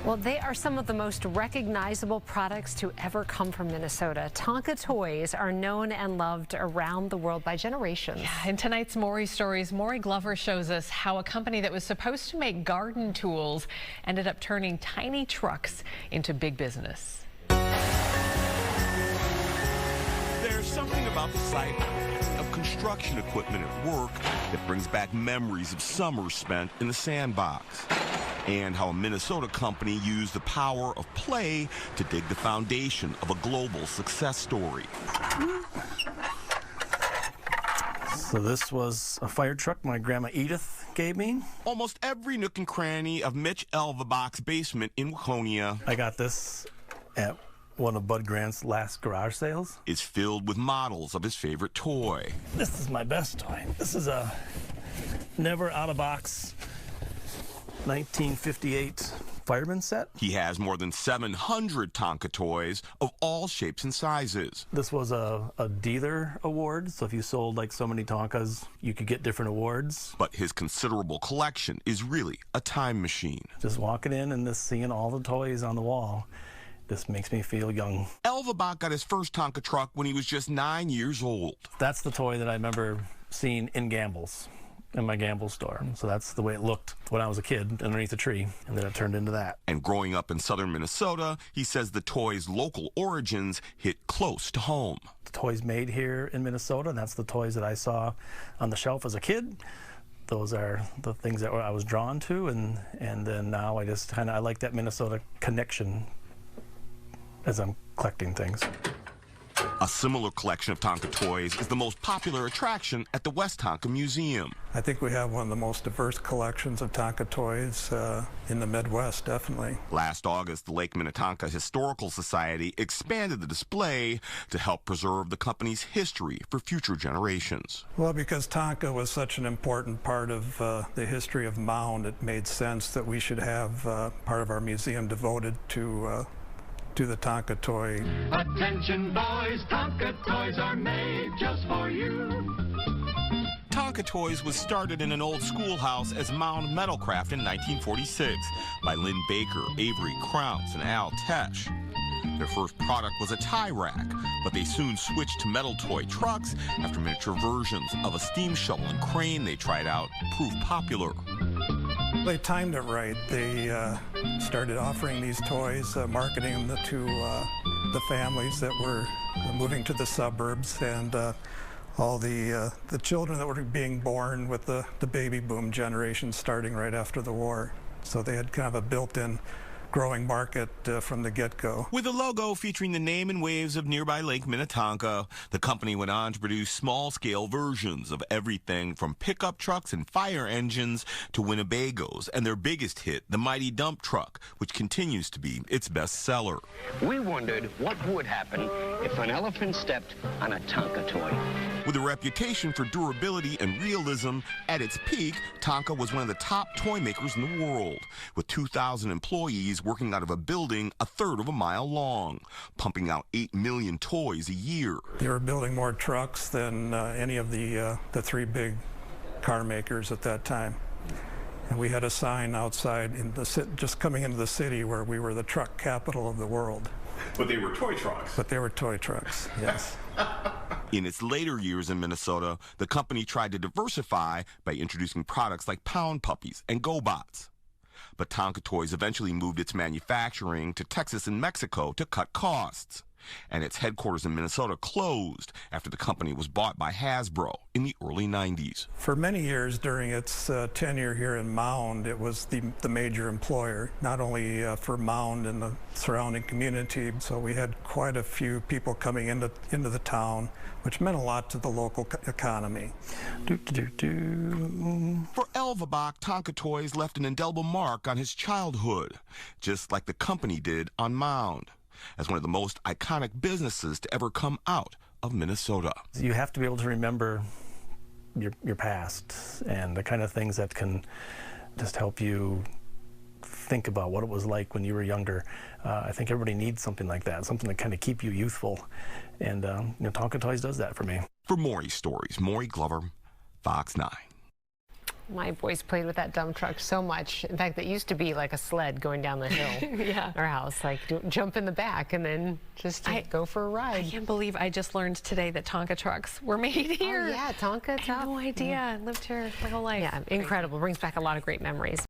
Well, they are some of the most recognizable products to ever come from Minnesota. Tonka toys are known and loved around the world by generations. Yeah, in tonight's Maury Stories, Maury Glover shows us how a company that was supposed to make garden tools ended up turning tiny trucks into big business. There's something about the sight of construction equipment at work that brings back memories of summers spent in the sandbox, and how a Minnesota company used the power of play to dig the foundation of a global success story. So this was a fire truck my grandma Edith gave me. Almost every nook and cranny of Mitch Elvebach's basement in Waconia, I got this at one of Bud Grant's last garage sales, is filled with models of his favorite toy. This is my best toy. This is a never out of box 1958 fireman set. He has more than 700 Tonka toys of all shapes and sizes. This was a dealer award, so if you sold like so many Tonkas, you could get different awards. But his considerable collection is really a time machine. Just walking in and just seeing all the toys on the wall, this makes me feel young. Elvebach got his first Tonka truck when he was just 9 years old. That's the toy that I remember seeing in Gamble's, in my Gamble store. So that's the way it looked when I was a kid underneath a tree, and then it turned into that. And growing up in southern Minnesota, he says the toy's local origins hit close to home. The toys made here in Minnesota, and that's the toys that I saw on the shelf as a kid. Those are the things that I was drawn to, and then now I just I like that Minnesota connection as I'm collecting things. A similar collection of Tonka toys is the most popular attraction at the West Tonka Museum. I think we have one of the most diverse collections of Tonka toys in the Midwest, definitely. Last August, the Lake Minnetonka Historical Society expanded the display to help preserve the company's history for future generations. Well, because Tonka was such an important part of the history of Mound, it made sense that we should have part of our museum devoted to the Tonka toy. Attention boys, Tonka toys are made just for you. Tonka Toys was started in an old schoolhouse as Mound Metalcraft in 1946 by Lynn Baker, Avery Krauss, and Al Tesh. Their first product was a tie rack, but they soon switched to metal toy trucks after miniature versions of a steam shovel and crane they tried out proved popular. They timed it right. They started offering these toys, marketing them to the families that were moving to the suburbs, and all the children that were being born with the baby boom generation starting right after the war. So they had kind of a built-in growing market from the get-go. With a logo featuring the name and waves of nearby Lake Minnetonka, the company went on to produce small-scale versions of everything from pickup trucks and fire engines to Winnebagos, and their biggest hit, the mighty dump truck, which continues to be its best seller. We wondered what would happen if an elephant stepped on a Tonka toy. With a reputation for durability and realism, at its peak, Tonka was one of the top toy makers in the world, with 2,000 employees working out of a building a third of a mile long, pumping out 8 million toys a year. They were building more trucks than any of the three big car makers at that time. And we had a sign outside in just coming into the city where we were the truck capital of the world. But they were toy trucks. But they were toy trucks, yes. In its later years in Minnesota, the company tried to diversify by introducing products like Pound Puppies and GoBots. But Tonka Toys eventually moved its manufacturing to Texas and Mexico to cut costs. And its headquarters in Minnesota closed after the company was bought by Hasbro in the early 90s. For many years during its tenure here in Mound, it was the major employer, not only for Mound and the surrounding community. So we had quite a few people coming into the town, which meant a lot to the local economy. For Elvebach, Tonka Toys left an indelible mark on his childhood, just like the company did on Mound, as one of the most iconic businesses to ever come out of Minnesota. You have to be able to remember your past and the kind of things that can just help you think about what it was like when you were younger. I think everybody needs something like that, something to kind of keep you youthful. And Tonka Toys does that for me. For Maury Stories, Maury Glover, Fox 9. My boys played with that dump truck so much. In fact, it used to be like a sled going down the hill. Yeah. Our house, like jump in the back and then just go for a ride. I can't believe I just learned today that Tonka trucks were made here. Oh, yeah, Tonka. I had no idea. I lived here my whole life. Yeah, incredible. Brings back a lot of great memories.